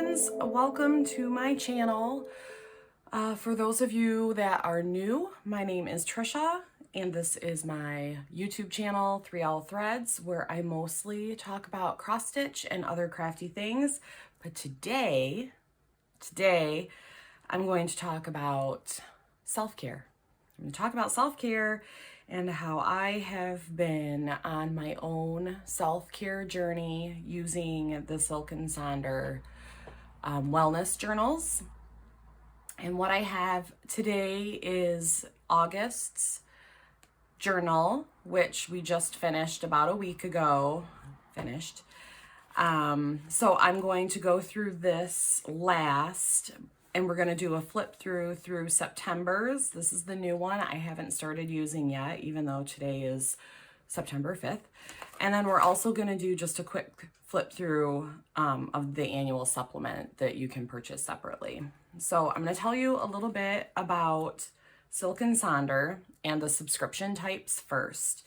friends, welcome to my channel. For those of you that are new, my name is Trisha and this is my YouTube channel, 3L Threads, where I mostly talk about cross stitch and other crafty things. But today I'm going to talk about self-care. I'm going to talk about self-care and how I have been on my own self-care journey using the Silk Sonder wellness journals. And what I have today is August's journal, which we just finished about a week ago. So I'm going to go through this last, and we're going to do a flip through September's. This is the new one I haven't started using yet, even though today is September 5th. And then we're also going to do just a quick flip through of the annual supplement that you can purchase separately. So I'm going to tell you a little bit about Silk Sonder and the subscription types first.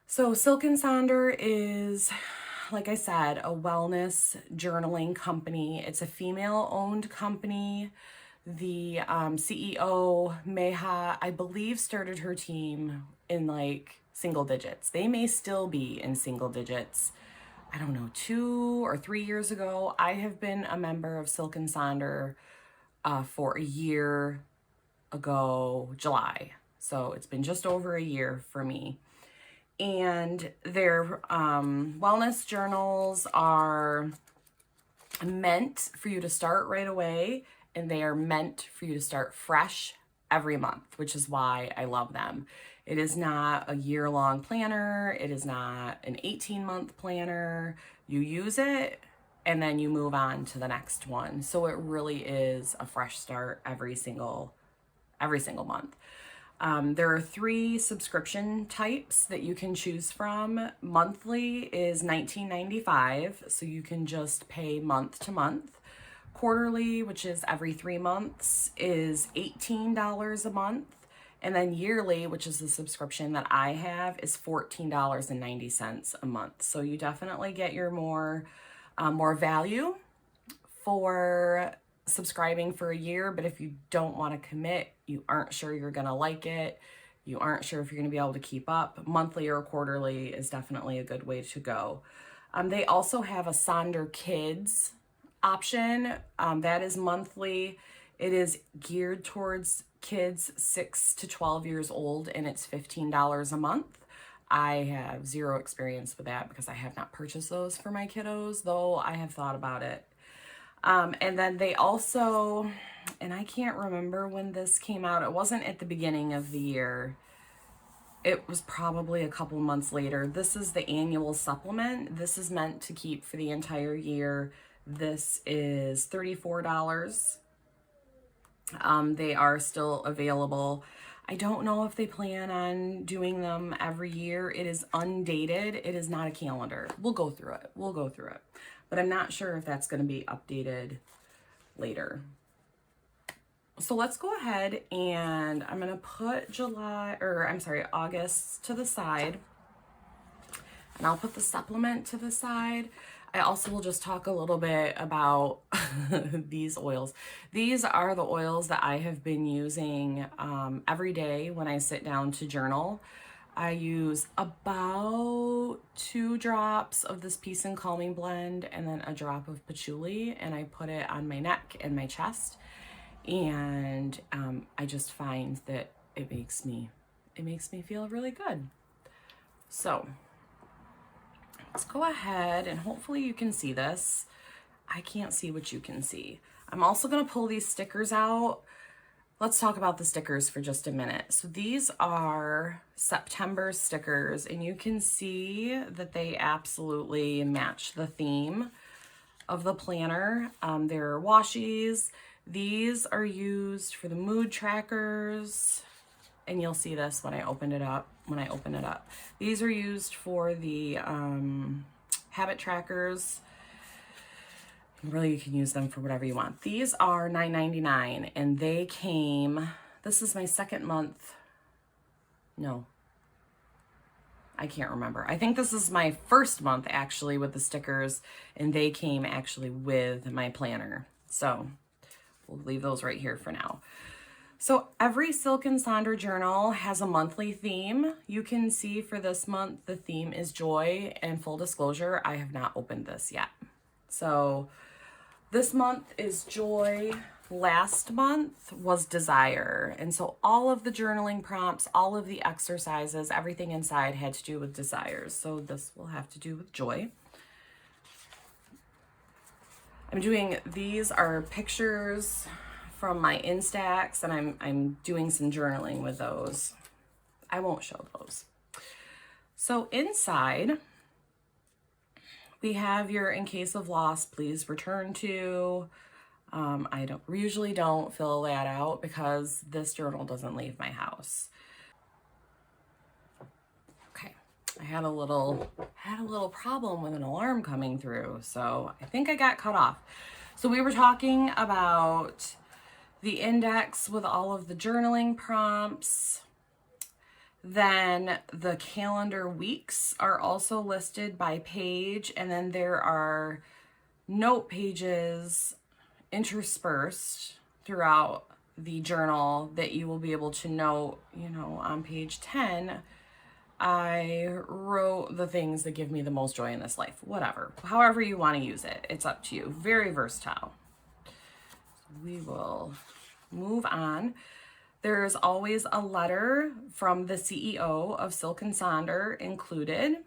So Silk Sonder is, like I said, a wellness journaling company. It's a female-owned company. The CEO, Meha, I believe, started her team in like single digits. They may still be in single digits. I don't know, 2 or 3 years ago. I have been a member of Silk Sonder for a year ago, July. So it's been just over a year for me. And their wellness journals are meant for you to start right away, and they are meant for you to start fresh every month, which is why I love them. It is not a year-long planner. It is not an 18-month planner. You use it and then you move on to the next one. So it really is a fresh start every single month. There are 3 subscription types that you can choose from. Monthly is $19.95, so you can just pay month to month. Quarterly, which is every 3 months, is $18 a month. And then yearly, which is the subscription that I have, is $14.90 a month. So you definitely get your more value for subscribing for a year. But if you don't want to commit, you aren't sure you're going to like it, you aren't sure if you're going to be able to keep up, monthly or quarterly is definitely a good way to go. They also have a Sonder Kids option. That is monthly. It is geared towards kids 6 to 12 years old, and it's $15 a month. I have zero experience with that because I have not purchased those for my kiddos, though I have thought about it. And then they also, and I can't remember when this came out. It wasn't at the beginning of the year. It was probably a couple months later. This is the annual supplement. This is meant to keep for the entire year. This is $34. They are still available. I don't know if they plan on doing them every year. It is undated. It is not a calendar. We'll go through it. But I'm not sure if that's going to be updated later. So let's go ahead and I'm going to put August to the side. And I'll put the supplement to the side. I also will just talk a little bit about these oils. These are the oils that I have been using every day when I sit down to journal. I use about 2 drops of this Peace and Calming blend and then a drop of patchouli, and I put it on my neck and my chest. And I just find that it makes me feel really good. So let's go ahead and hopefully you can see this. I can't see what you can see. I'm also going to pull these stickers out. Let's talk about the stickers for just a minute. So these are September stickers, and you can see that they absolutely match the theme of the planner. They're washies. These are used for the mood trackers, and you'll see this when I open it up. These are used for the habit trackers. Really, you can use them for whatever you want. These are $9.99, and they came, this is my second month. No, I can't remember. I think this is my first month actually with the stickers, and they came actually with my planner. So we'll leave those right here for now. So every Silk Sonder journal has a monthly theme. You can see for this month, the theme is joy, and full disclosure, I have not opened this yet. So this month is joy. Last month was desire. And so all of the journaling prompts, all of the exercises, everything inside had to do with desires. So this will have to do with joy. These are pictures from my Instax, and I'm doing some journaling with those. I won't show those. So inside, we have your in case of loss, please return to. I usually don't fill that out because this journal doesn't leave my house. Okay, I had a little problem with an alarm coming through, so I think I got cut off. So we were talking about the index with all of the journaling prompts. Then the calendar weeks are also listed by page, and then there are note pages interspersed throughout the journal that you will be able to note. On page 10, I wrote the things that give me the most joy in this life. Whatever, however you want to use it, it's up to you. Very versatile. We will move on. There's always a letter from the CEO of Silk Sonder included.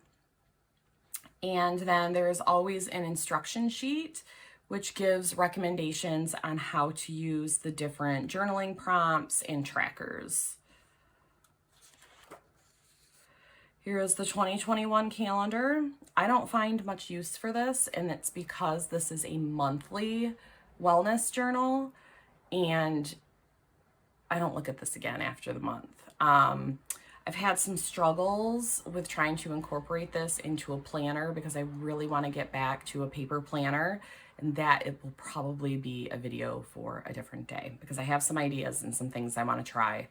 And then there's always an instruction sheet, which gives recommendations on how to use the different journaling prompts and trackers. Here is the 2021 calendar. I don't find much use for this, and it's because this is a monthly wellness journal, and I don't look at this again after the month. I've had some struggles with trying to incorporate this into a planner because I really want to get back to a paper planner, and that it will probably be a video for a different day because I have some ideas and some things I want to try,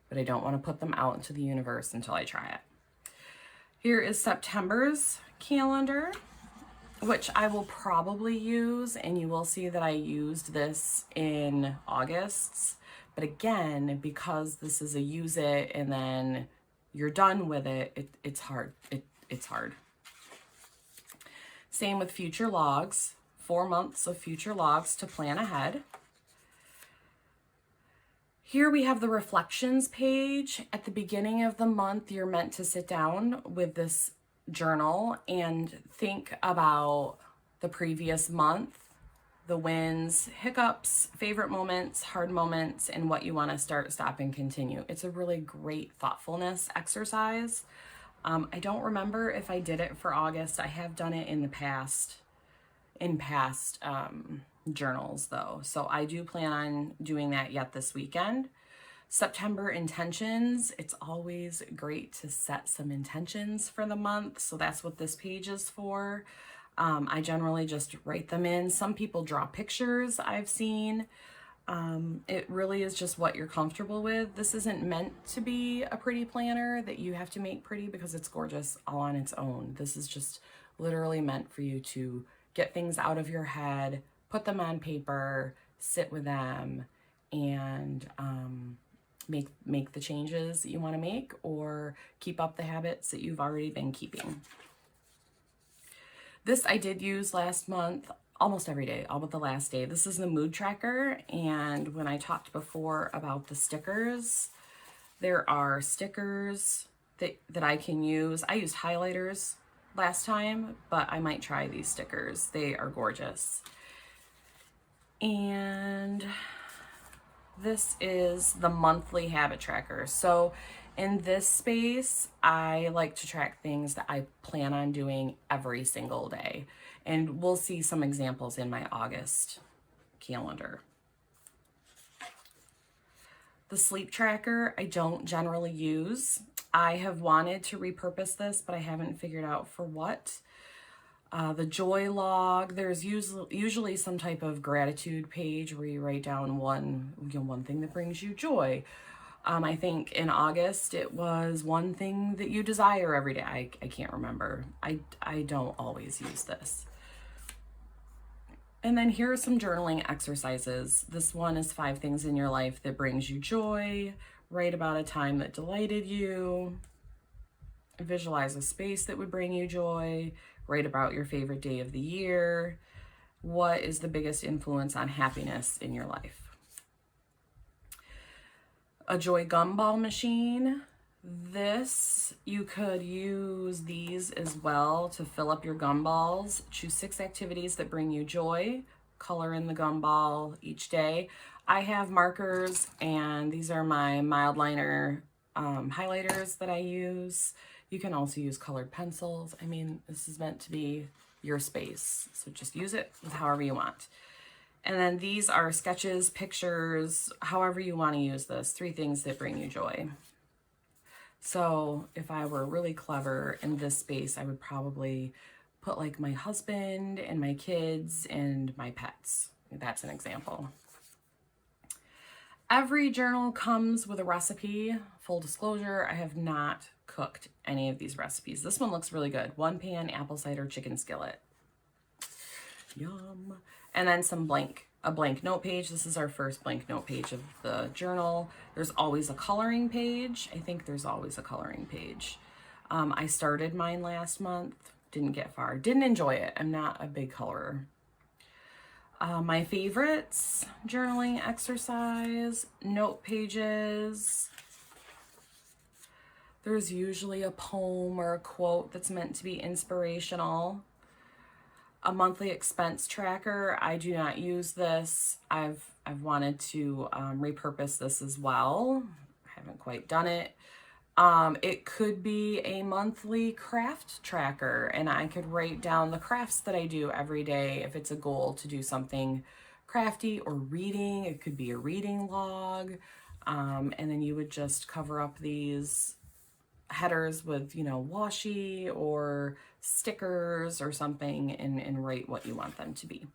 but I don't want to put them out into the universe until I try it. Here is September's calendar, which I will probably use, and you will see that I used this in August's. But again, because this is a use it and then you're done with it, it's hard. It's hard. Same with future logs, 4 months of future logs to plan ahead. Here we have the reflections page. At the beginning of the month, you're meant to sit down with this journal and think about the previous month, the wins, hiccups, favorite moments, hard moments, and what you want to start, stop, and continue. It's a really great thoughtfulness exercise. I don't remember if I did it for August. I have done it in past journals though. So I do plan on doing that yet this weekend. September intentions. It's always great to set some intentions for the month. So that's what this page is for. I generally just write them in. Some people draw pictures, I've seen. It really is just what you're comfortable with. This isn't meant to be a pretty planner that you have to make pretty because it's gorgeous all on its own. This is just literally meant for you to get things out of your head, put them on paper, sit with them, and make the changes that you want to make or keep up the habits that you've already been keeping. This I did use last month, almost every day, all but the last day. This is the mood tracker, and when I talked before about the stickers, there are stickers that I can use. I used highlighters last time, but I might try these stickers. They are gorgeous. And this is the monthly habit tracker. So in this space, I like to track things that I plan on doing every single day. And we'll see some examples in my August calendar. The sleep tracker, I don't generally use. I have wanted to repurpose this, but I haven't figured out for what. The joy log, there's usually some type of gratitude page where you write down one thing that brings you joy. I think in August it was one thing that you desire every day. I can't remember. I don't always use this. And then here are some journaling exercises. This one is 5 things in your life that brings you joy. Write about a time that delighted you. Visualize a space that would bring you joy. Write about your favorite day of the year. What is the biggest influence on happiness in your life? A joy gumball machine. This, you could use these as well to fill up your gumballs. Choose 6 activities that bring you joy. Color in the gumball each day. I have markers, and these are my mild liner highlighters that I use. You can also use colored pencils. I mean, this is meant to be your space, so just use it with however you want. And then these are sketches, pictures, however you want to use this. 3 things that bring you joy. So if I were really clever in this space, I would probably put like my husband and my kids and my pets. That's an example. Every journal comes with a recipe. Full disclosure, I have not cooked any of these recipes. This one looks really good. 1 pan apple cider chicken skillet. Yum. And then a blank note page. This is our first blank note page of the journal. There's always a coloring page. I think there's always a coloring page. I started mine last month, didn't get far, didn't enjoy it. I'm not a big colorer. My favorites, journaling exercise, note pages. There's usually a poem or a quote that's meant to be inspirational. A monthly expense tracker. I do not use this. I've wanted to repurpose this as well. I haven't quite done it. It could be a monthly craft tracker, and I could write down the crafts that I do every day. If it's a goal to do something crafty or reading, it could be a reading log. And then you would just cover up these headers with, you know, washi or stickers or something, and write what you want them to be.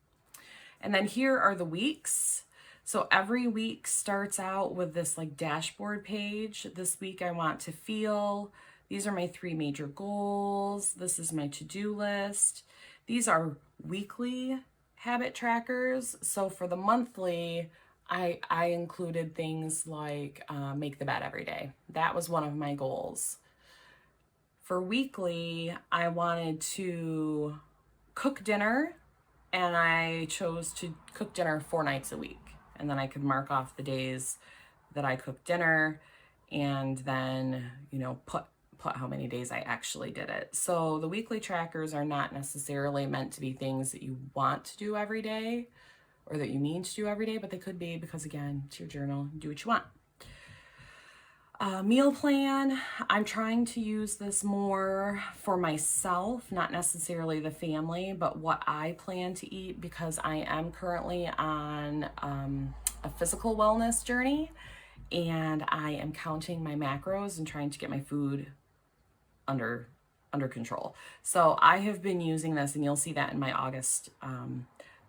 And then here are the weeks. So every week starts out with this like dashboard page. This week I want to feel. These are my 3 major goals. This is my to-do list. These are weekly habit trackers. So for the monthly, I included things like make the bed every day. That was one of my goals. For weekly, I wanted to cook dinner, and I chose to cook dinner 4 nights a week. And then I could mark off the days that I cooked dinner, and then, you know, put how many days I actually did it. So the weekly trackers are not necessarily meant to be things that you want to do every day or that you need to do every day, but they could be, because again, it's your journal, do what you want. Meal plan. I'm trying to use this more for myself, not necessarily the family, but what I plan to eat, because I am currently on a physical wellness journey, and I am counting my macros and trying to get my food under control. So I have been using this, and you'll see that in my August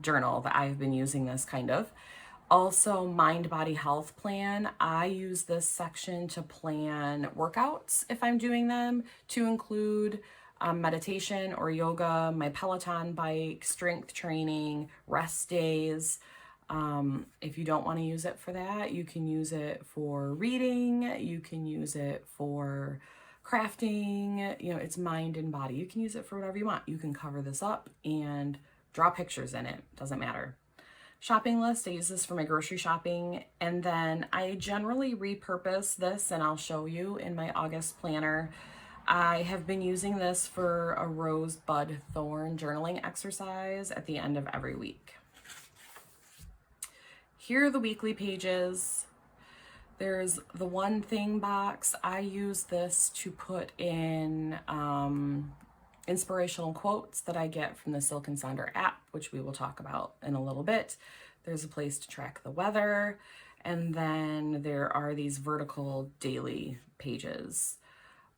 journal, that I've been using this kind of. Also, mind body health plan. I use this section to plan workouts if I'm doing them, to include meditation or yoga, my Peloton bike, strength training, rest days. If you don't want to use it for that, you can use it for reading, you can use it for crafting, you know, it's mind and body. You can use it for whatever you want. You can cover this up and draw pictures in it, doesn't matter. Shopping list, I use this for my grocery shopping, and then I generally repurpose this, and I'll show you in my August planner. I have been using this for a rosebud thorn journaling exercise at the end of every week. Here are the weekly pages. There's the one thing box. I use this to put in inspirational quotes that I get from the Silk Sonder app, which we will talk about in a little bit. There's a place to track the weather, and then there are these vertical daily pages.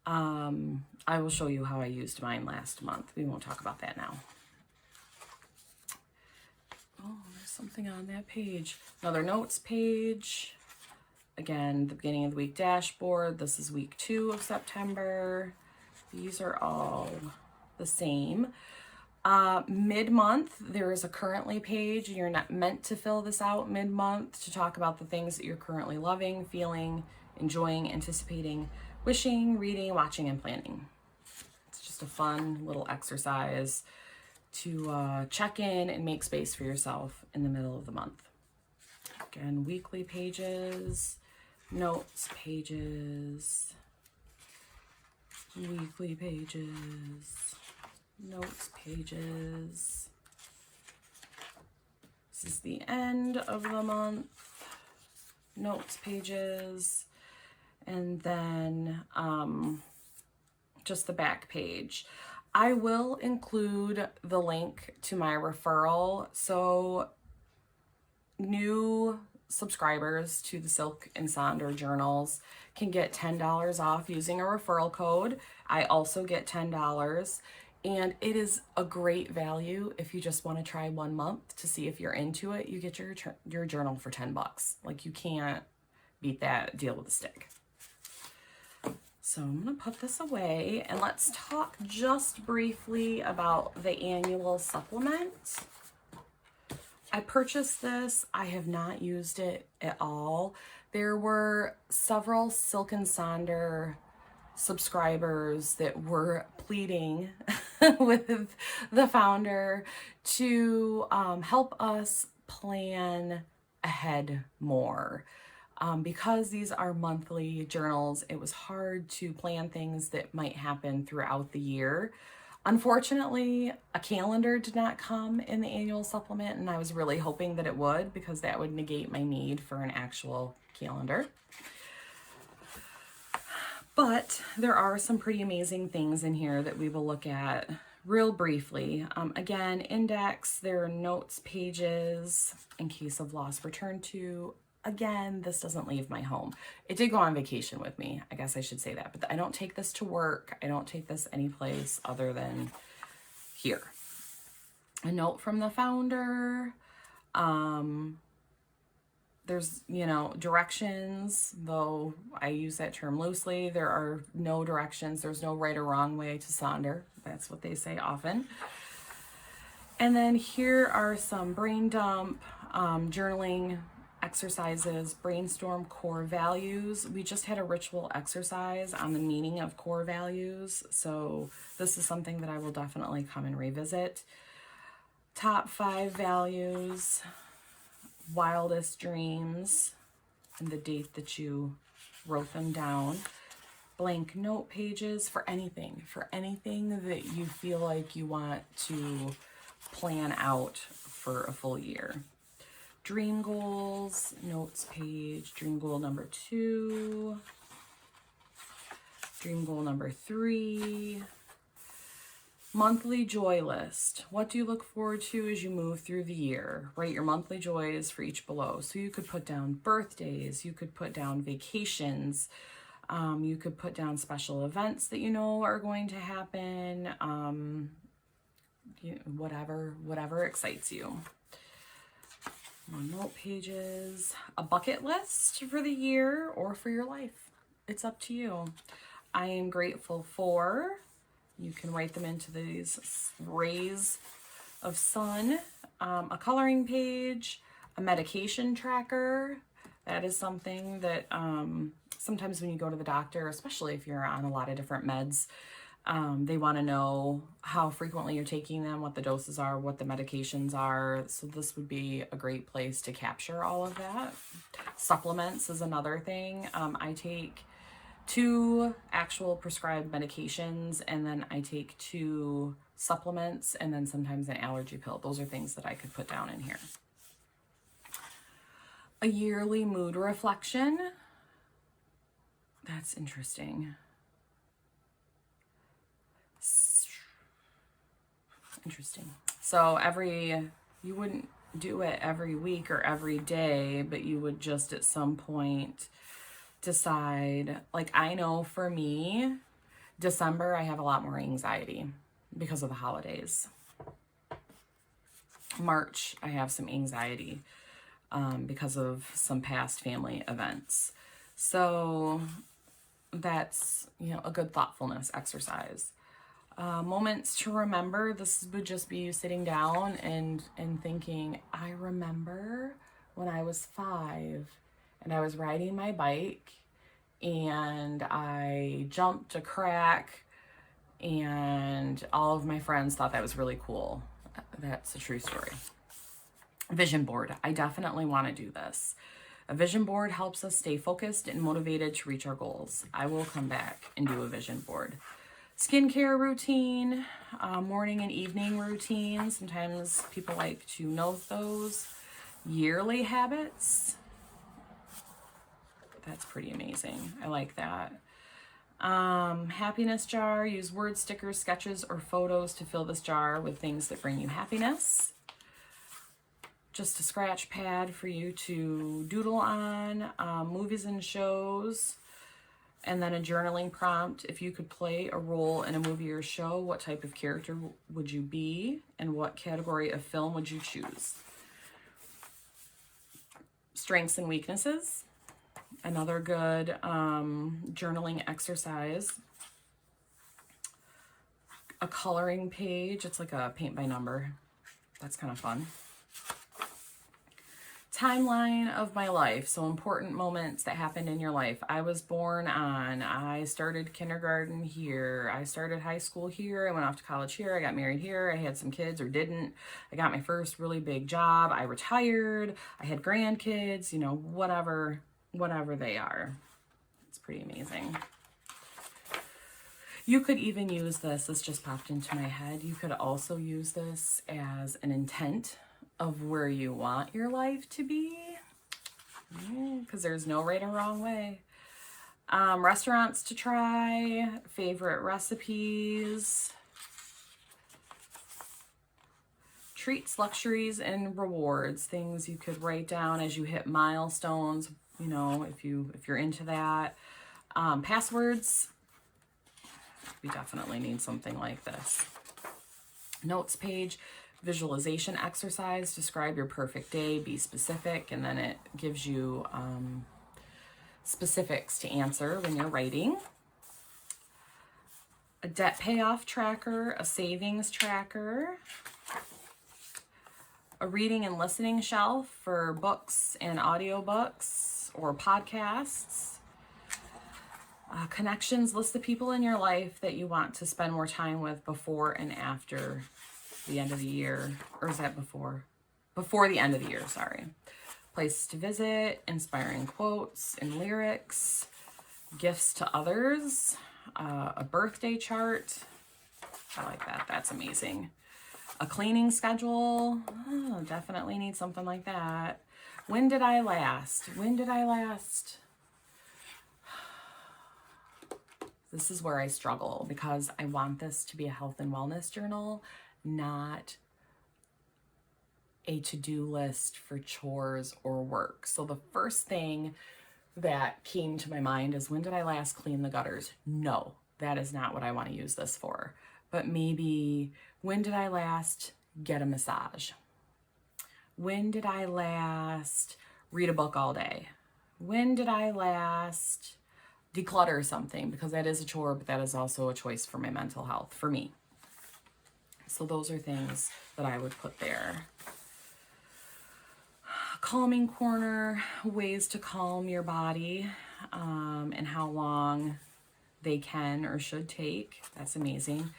I will show you how I used mine last month. We won't talk about that now. Oh, there's something on that page. Another notes page. again, the beginning of the week dashboard. This is week 2 of September. These are all the same. Mid-month, there is a currently page. You're not meant to fill this out mid-month to talk about the things that you're currently loving, feeling, enjoying, anticipating, wishing, reading, watching, and planning. It's just a fun little exercise to check in and make space for yourself in the middle of the month. Again, weekly pages, notes pages, weekly pages, notes pages. This is the end of the month, notes pages, and then just the back page. I will include the link to my referral, so new subscribers to the Silk and Sonder journals can get $10 off using a referral code. I also get $10, and it is a great value if you just want to try 1 month to see if you're into it. You get your journal for $10. Like, you can't beat that deal with a stick. So I'm going to put this away, and let's talk just briefly about the annual supplement. I purchased this. I have not used it at all. There were several Silk and Sonder subscribers that were pleading with the founder to help us plan ahead more. Because these are monthly journals, it was hard to plan things that might happen throughout the year. Unfortunately, a calendar did not come in the annual supplement, and I was really hoping that it would, because that would negate my need for an actual calendar. But there are some pretty amazing things in here that we will look at real briefly. Again, index, there are notes pages in case of lost return to. Again, this doesn't leave my home. It did go on vacation with me. I guess I should say that. But I don't take this to work. I don't take this anyplace other than here. A note from the founder. There's, directions, though I use that term loosely. There are no directions. There's no right or wrong way to Sonder. That's what they say often. And then here are some brain dump, journaling exercises, brainstorm core values. We just had a ritual exercise on the meaning of core values, so this is something that I will definitely come and revisit. Top 5 values, wildest dreams, and the date that you wrote them down. Blank note pages for anything that you feel like you want to plan out for a full year. Dream goals, notes page, dream goal number 2, dream goal number 3, monthly joy list. What do you look forward to as you move through the year? Write your monthly joys for each below. So you could put down birthdays, you could put down vacations, you could put down special events that you know are going to happen, whatever excites you. More note pages, a bucket list for the year or for your life. It's up to you. I am grateful for, you can write them into these rays of sun, a coloring page, a medication tracker. That is something that sometimes when you go to the doctor, especially if you're on a lot of different meds, they want to know how frequently you're taking them, what the doses are, what the medications are. So this would be a great place to capture all of that. Supplements is another thing. I take 2 actual prescribed medications, and then I take 2 supplements, and then sometimes an allergy pill. Those are things that I could put down in here. A yearly mood reflection. That's interesting. So you wouldn't do it every week or every day, but you would just at some point decide, like, I know for me, December, I have a lot more anxiety because of the holidays. March, I have some anxiety because of some past family events. So that's, a good thoughtfulness exercise. Moments to remember, this would just be you sitting down and thinking, I remember when I was 5 and I was riding my bike and I jumped a crack and all of my friends thought that was really cool. That's a true story. Vision board. I definitely want to do this. A vision board helps us stay focused and motivated to reach our goals. I will come back and do a vision board. Skincare routine, morning and evening routine. Sometimes people like to note those. Yearly habits. That's pretty amazing. I like that. Happiness jar. Use word stickers, sketches, or photos to fill this jar with things that bring you happiness. Just a scratch pad for you to doodle on. Movies and shows. And then a journaling prompt. If you could play a role in a movie or show, what type of character would you be? And what category of film would you choose? Strengths and weaknesses. Another good journaling exercise. A coloring page. It's like a paint by number. That's kind of fun. Timeline of my life. So important moments that happened in your life. I was born on. I started kindergarten here. I started high school here. I went off to college here. I got married here. I had some kids or didn't. I got my first really big job. I retired. I had grandkids, whatever they are. It's pretty amazing. You could even use this just popped into my head. You could also use this as an intent of where you want your life to be, because there's no right or wrong way. Restaurants to try, favorite recipes, treats, luxuries, and rewards, things you could write down as you hit milestones, if you're into that. Passwords, we definitely need something like this. Notes page. Visualization exercise. Describe your perfect day. Be specific. And then it gives you specifics to answer when you're writing. A debt payoff tracker. A savings tracker. A reading and listening shelf for books and audiobooks or podcasts. Connections. List the people in your life that you want to spend more time with before and after the end of the year. Or is that before? Before the end of the year, sorry. Places to visit, inspiring quotes and lyrics, gifts to others, a birthday chart. I like that. That's amazing. A cleaning schedule. Oh, definitely need something like that. When did I last? This is where I struggle because I want this to be a health and wellness journal, not a to-do list for chores or work. So the first thing that came to my mind is, when did I last clean the gutters? No, that is not what I want to use this for. But maybe, when did I last get a massage? When did I last read a book all day? When did I last declutter something? Because that is a chore, but that is also a choice for my mental health, for me. So those are things that I would put there. Calming corner, ways to calm your body, and how long they can or should take. That's amazing.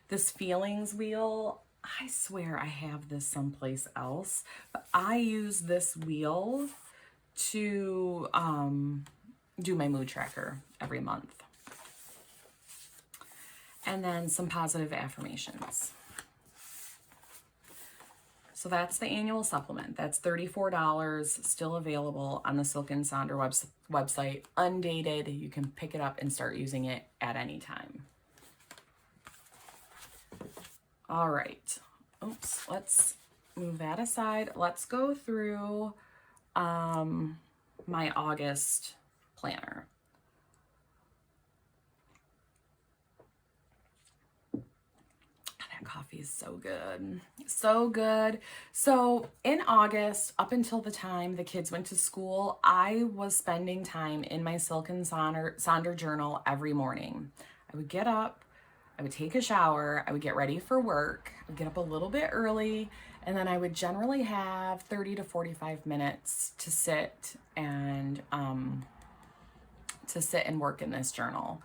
This feelings wheel, I swear I have this someplace else, but I use this wheel to do my mood tracker every month. And then some positive affirmations. So that's the annual supplement. That's $34, still available on the Silk Sonder website, undated. You can pick it up and start using it at any time. All right. Oops, let's move that aside. Let's go through my August planner. That coffee is is so good. So good. So in August, up until the time the kids went to school, I was spending time in my Silk and Sonder journal every morning. I would get up, I would take a shower, I would get ready for work, I would get up a little bit early, and then I would generally have 30 to 45 minutes to sit and work in this journal.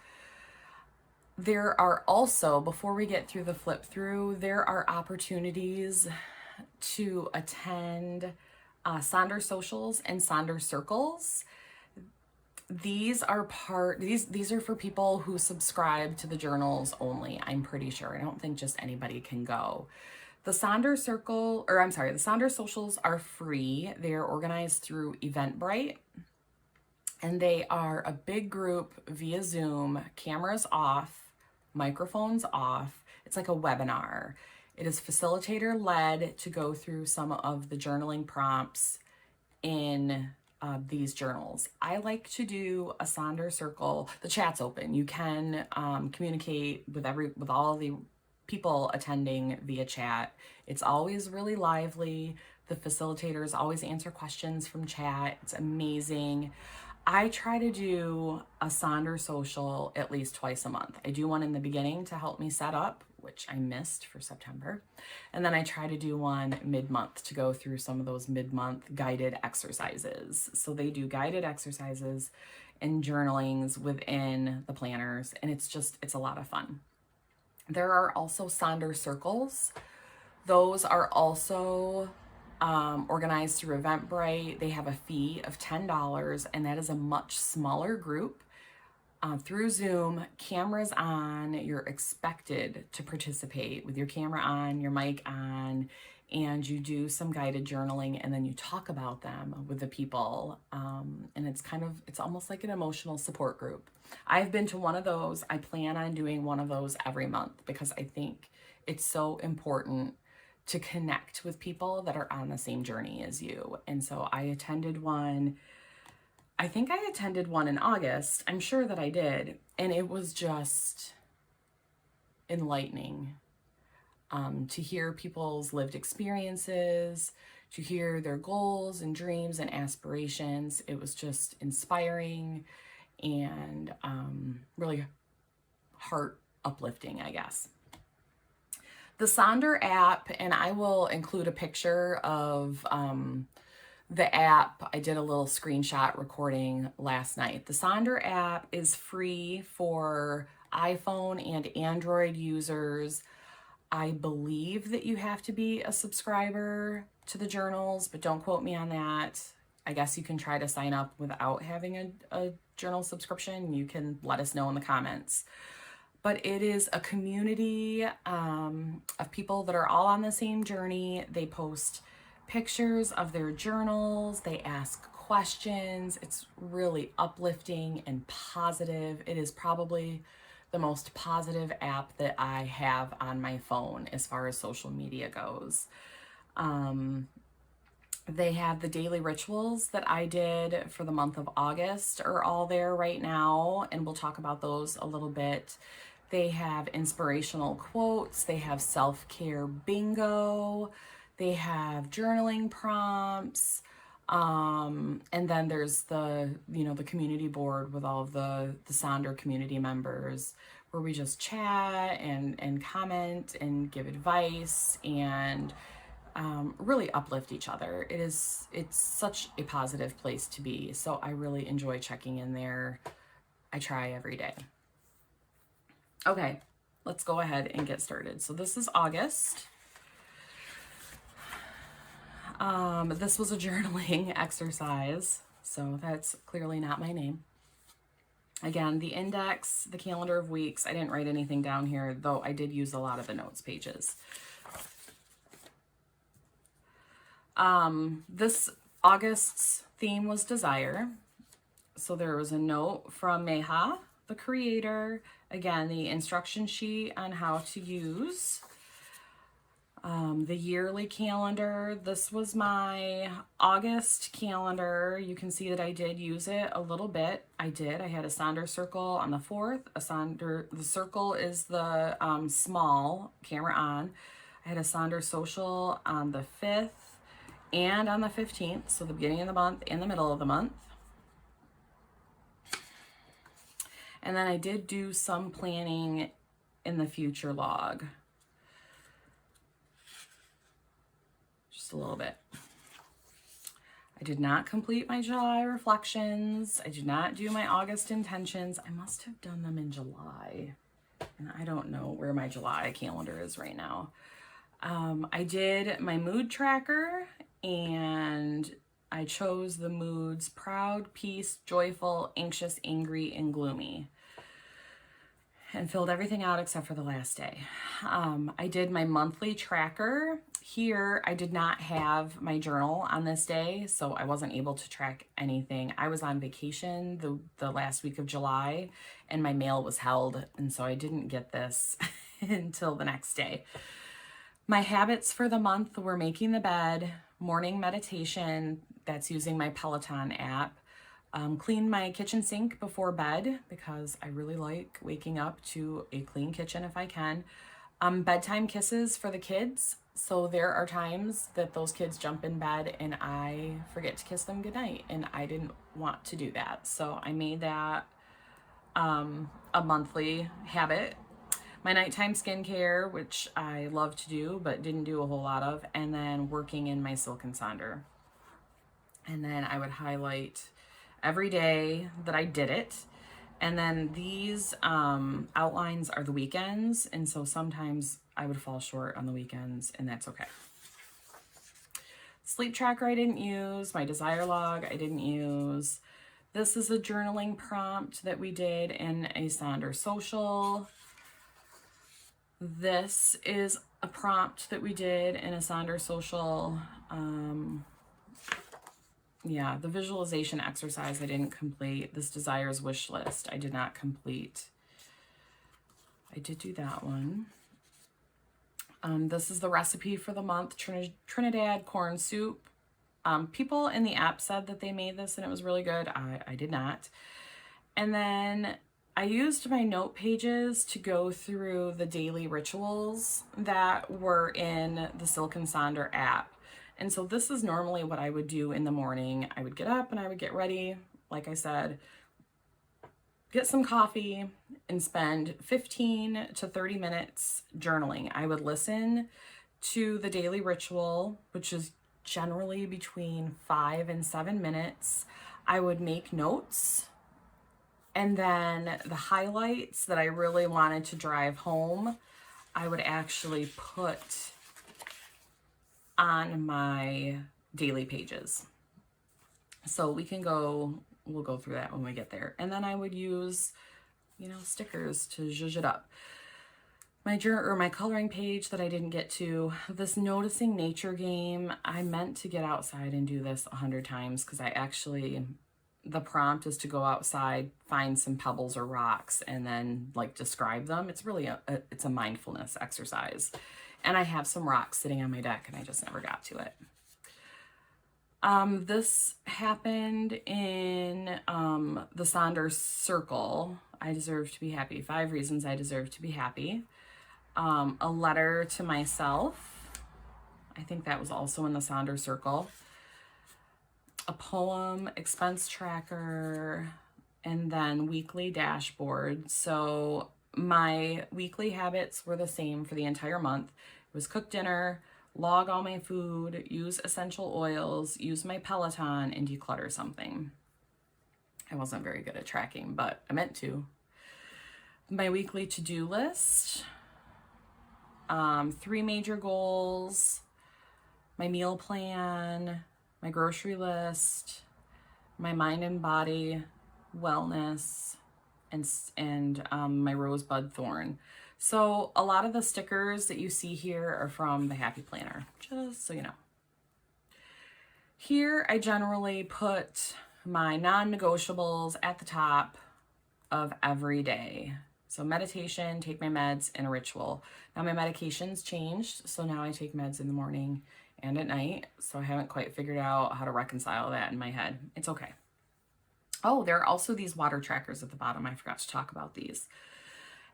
There are also, before we get through the flip through, there are opportunities to attend Sonder socials and Sonder circles. These are these are for people who subscribe to the journals only, I'm pretty sure. I don't think just anybody can go. The Sonder socials are free. They are organized through Eventbrite. And they are a big group via Zoom, cameras off, microphones off. It's like a webinar. It is facilitator led to go through some of the journaling prompts in these journals. I like to do a Sonder circle. The chat's open. You can communicate with all the people attending via chat. It's always really lively. The facilitators always answer questions from chat. It's amazing. I try to do a Sonder social at least twice a month. I do one in the beginning to help me set up, which I missed for September. And then I try to do one mid-month to go through some of those mid-month guided exercises. So they do guided exercises and journalings within the planners, and it's a lot of fun. There are also Sonder circles. Those are also organized through Eventbrite. They have a fee of $10, and that is a much smaller group. Through Zoom, cameras on, you're expected to participate with your camera on, your mic on, and you do some guided journaling, and then you talk about them with the people. And it's almost like an emotional support group. I've been to one of those. I plan on doing one of those every month because I think it's so important to connect with people that are on the same journey as you. And so I attended one. I think I attended one in August. I'm sure that I did. And it was just enlightening to hear people's lived experiences, to hear their goals and dreams and aspirations. It was just inspiring and really heart uplifting, I guess. The Sonder app, and I will include a picture of the app. I did a little screenshot recording last night. The Sonder app is free for iPhone and Android users. I believe that you have to be a subscriber to the journals, but don't quote me on that. I guess you can try to sign up without having a journal subscription. You can let us know in the comments. But it is a community of people that are all on the same journey. They post pictures of their journals. They ask questions. It's really uplifting and positive. It is probably the most positive app that I have on my phone as far as social media goes. They have the daily rituals that I did for the month of August are all there right now, and we'll talk about those a little bit. They have inspirational quotes. They have self-care bingo. They have journaling prompts. And then there's the community board with all of the Sonder community members where we just chat and comment and give advice and really uplift each other. It's such a positive place to be. So I really enjoy checking in there. I try every day. Okay, let's go ahead and get started. So this is August. This was a journaling exercise, so that's clearly not my name. Again, the index, the calendar of weeks, I didn't write anything down here, though I did use a lot of the notes pages. This August's theme was desire. So there was a note from Meha, the creator. Again, the instruction sheet on how to use the yearly calendar. This was my August calendar. You can see that I did use it a little bit. I had a Sonder circle on the 4th. The circle is the small camera on. I had a Sonder social on the 5th and on the 15th, so the beginning of the month and the middle of the month. And then I did do some planning in the future log. Just a little bit. I did not complete my July reflections. I did not do my August intentions. I must have done them in July. And I don't know where my July calendar is right now. I did my mood tracker, and I chose the moods proud, peace, joyful, anxious, angry, and gloomy, and filled everything out except for the last day. I did my monthly tracker. Here, I did not have my journal on this day, so I wasn't able to track anything. I was on vacation the last week of July, and my mail was held, and so I didn't get this until the next day. My habits for the month were making the bed, morning meditation, that's using my Peloton app, clean my kitchen sink before bed because I really like waking up to a clean kitchen if I can. Bedtime kisses for the kids. So there are times that those kids jump in bed and I forget to kiss them goodnight, and I didn't want to do that. So I made that a monthly habit. My nighttime skincare, which I love to do but didn't do a whole lot of, and then working in my Silk Sonder. And then I would highlight every day that I did it. And then these outlines are the weekends, and so sometimes I would fall short on the weekends, and that's okay. Sleep tracker I didn't use. My desire log I didn't use. This is a journaling prompt that we did in a Sonder social. This is a prompt that we did in a Sonder social. Yeah, the visualization exercise I didn't complete. This desires wish list I did not complete. I did do that one. This is the recipe for the month, Trinidad corn soup. People in the app said that they made this and it was really good. I did not. And then I used my note pages to go through the daily rituals that were in the Silk Sonder app. And so this is normally what I would do in the morning. I would get up and I would get ready, like I said, get some coffee, and spend 15 to 30 minutes journaling. I would listen to the daily ritual, which is generally between 5 and 7 minutes. I would make notes, and then the highlights that I really wanted to drive home, I would actually put on my daily pages. So we'll go through that when we get there. And then I would use, stickers to zhuzh it up. My coloring page that I didn't get to, this noticing nature game, I meant to get outside and do this 100 times because the prompt is to go outside, find some pebbles or rocks, and then describe them. It's really it's a mindfulness exercise. And I have some rocks sitting on my deck and I just never got to it. This happened in the Sonder circle. I deserve to be happy. 5 reasons I deserve to be happy. A letter to myself. I think that was also in the Sonder circle. A poem, expense tracker, and then weekly dashboard. So my weekly habits were the same for the entire month. It was cook dinner, log all my food, use essential oils, use my Peloton, and declutter something. I wasn't very good at tracking, but I meant to. My weekly to-do list, 3 major goals, my meal plan, my grocery list, my mind and body wellness, and my rosebud thorn. So a lot of the stickers that you see here are from the Happy Planner, just so you know. Here I generally put my non-negotiables at the top of every day. So meditation, take my meds, and a ritual. Now my medication's changed, so now I take meds in the morning and at night. So I haven't quite figured out how to reconcile that in my head. It's okay. Oh, there are also these water trackers at the bottom. I forgot to talk about these.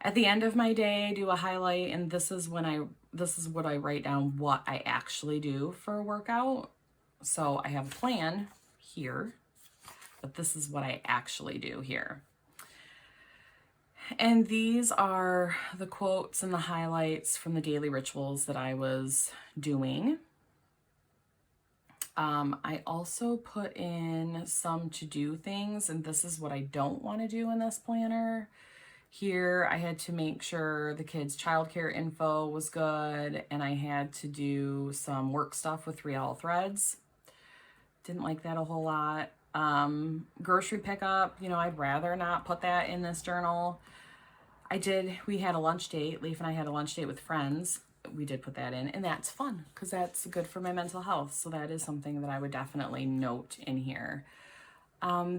At the end of my day, I do a highlight, and this is what I write down what I actually do for a workout. So I have a plan here, but this is what I actually do here. And these are the quotes and the highlights from the daily rituals that I was doing. I also put in some to-do things, and this is what I don't want to do in this planner. Here, I had to make sure the kids' childcare info was good, and I had to do some work stuff with 3L threads. Didn't like that a whole lot. Grocery pickup, you know, I'd rather not put that in this journal. We had a lunch date. Leaf and I had a lunch date with friends. We did put that in, and that's fun because that's good for my mental health. So that is something that I would definitely note in here.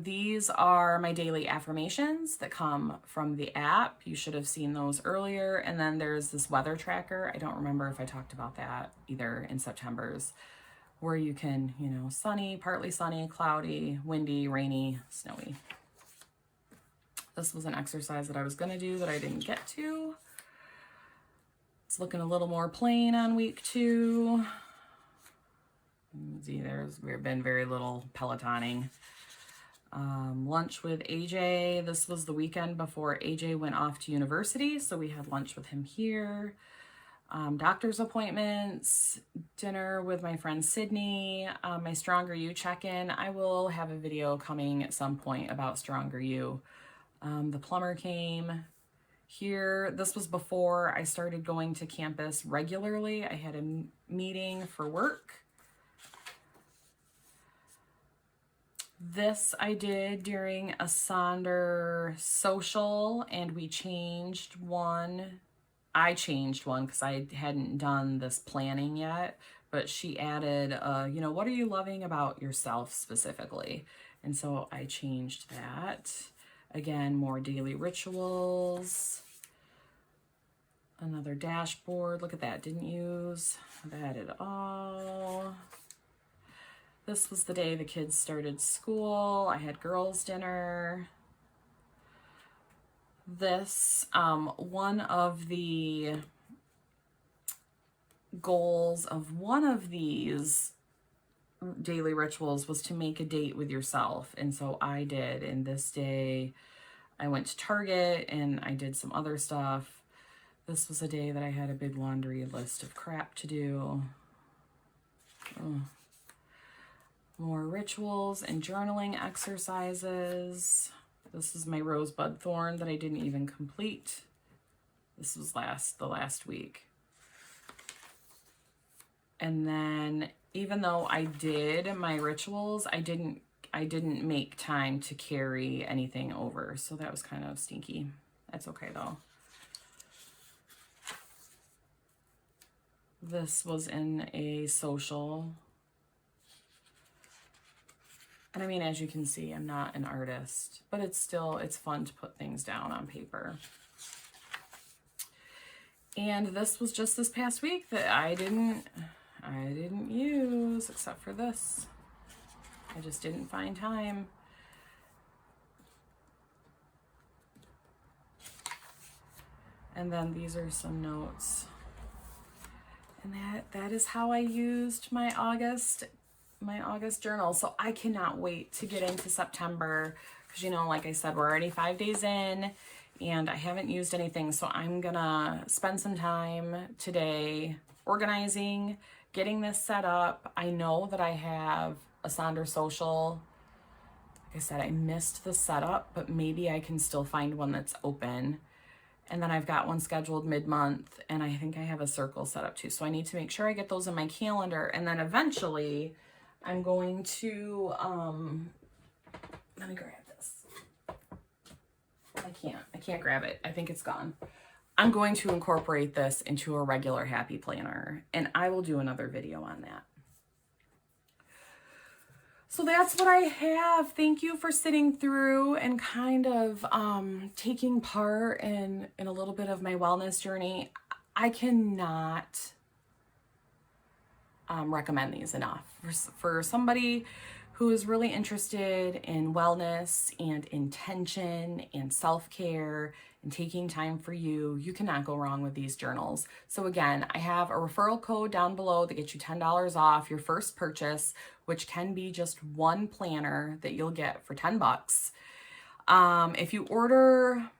These are my daily affirmations that come from the app. You should have seen those earlier. And then there's this weather tracker. I don't remember if I talked about that either in September's, where you can, you know, sunny, partly sunny, cloudy, windy, rainy, snowy. This was an exercise that I was going to do that I didn't get to. It's looking a little more plain on week 2. See, we've been very little Pelotoning. Lunch with AJ. This was the weekend before AJ went off to university, so we had lunch with him here. Doctor's appointments, dinner with my friend Sydney, my Stronger You check-in. I will have a video coming at some point about Stronger You. The plumber came here. This was before I started going to campus regularly. I had a meeting for work. This I did during a Sonder social, and we changed one. I changed one because I hadn't done this planning yet, but she added, you know, what are you loving about yourself specifically? And so I changed that. Again, more daily rituals. Another dashboard. Look at that. Didn't use that at all. This was the day the kids started school. I had girls' dinner. This, one of the goals of one of these daily rituals was to make a date with yourself. And so I did. And this day I went to Target and I did some other stuff. This was a day that I had a big laundry list of crap to do. More rituals and journaling exercises. This is my rosebud thorn that I didn't even complete. This was the last week. And then even though I did my rituals, I didn't make time to carry anything over. So that was kind of stinky. That's okay though. This was in a social. And I mean, as you can see, I'm not an artist, but it's fun to put things down on paper. And this was just this past week that I didn't use, except for this. I just didn't find time. And then these are some notes. And that is how I used my August journal. So I cannot wait to get into September because, you know, like I said, we're already 5 days in and I haven't used anything. So I'm gonna spend some time today organizing, getting this set up. I know that I have a Sonder social. Like I said, I missed the setup, but maybe I can still find one that's open. And then I've got one scheduled mid-month, and I think I have a circle set up too. So I need to make sure I get those in my calendar. And then eventually I'm going to, let me grab this. I can't grab it. I think it's gone. I'm going to incorporate this into a regular happy planner, and I will do another video on that. So that's what I have. Thank you for sitting through and kind of taking part in a little bit of my wellness journey. I cannot recommend these enough. For somebody who is really interested in wellness and intention and self-care and taking time for you, you cannot go wrong with these journals. So again, I have a referral code down below that gets you $10 off your first purchase, which can be just one planner that you'll get for 10 bucks. If you order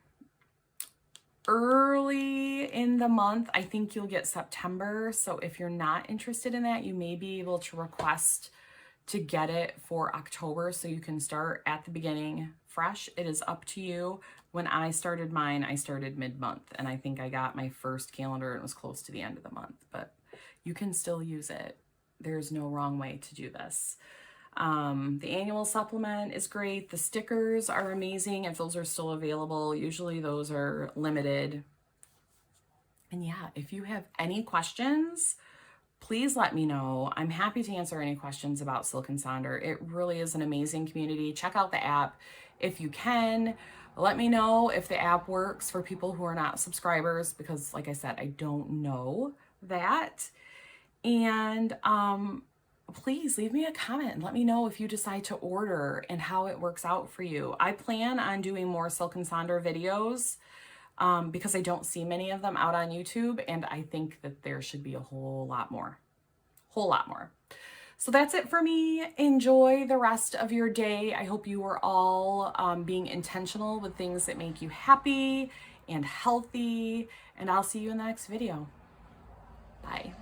early in the month, I think you'll get September. So if you're not interested in that, you may be able to request to get it for October so you can start at the beginning fresh. It is up to you. When I started mine, I started mid-month, and I think I got my first calendar and it was close to the end of the month, but you can still use it. There's no wrong way to do this. The annual supplement is great. The stickers are amazing if those are still available. Usually those are limited. And yeah, if you have any questions, please let me know. I'm happy to answer any questions about Silk Sonder. It really is an amazing community. Check out the app if you can. Let me know if the app works for people who are not subscribers, because like I said, I don't know that. And please leave me a comment and let me know if you decide to order and how it works out for you. I plan on doing more Silk Sonder videos because I don't see many of them out on YouTube, and I think that there should be a whole lot more. So that's it for me. Enjoy the rest of your day. I hope you are all being intentional with things that make you happy and healthy, and I'll see you in the next video. Bye.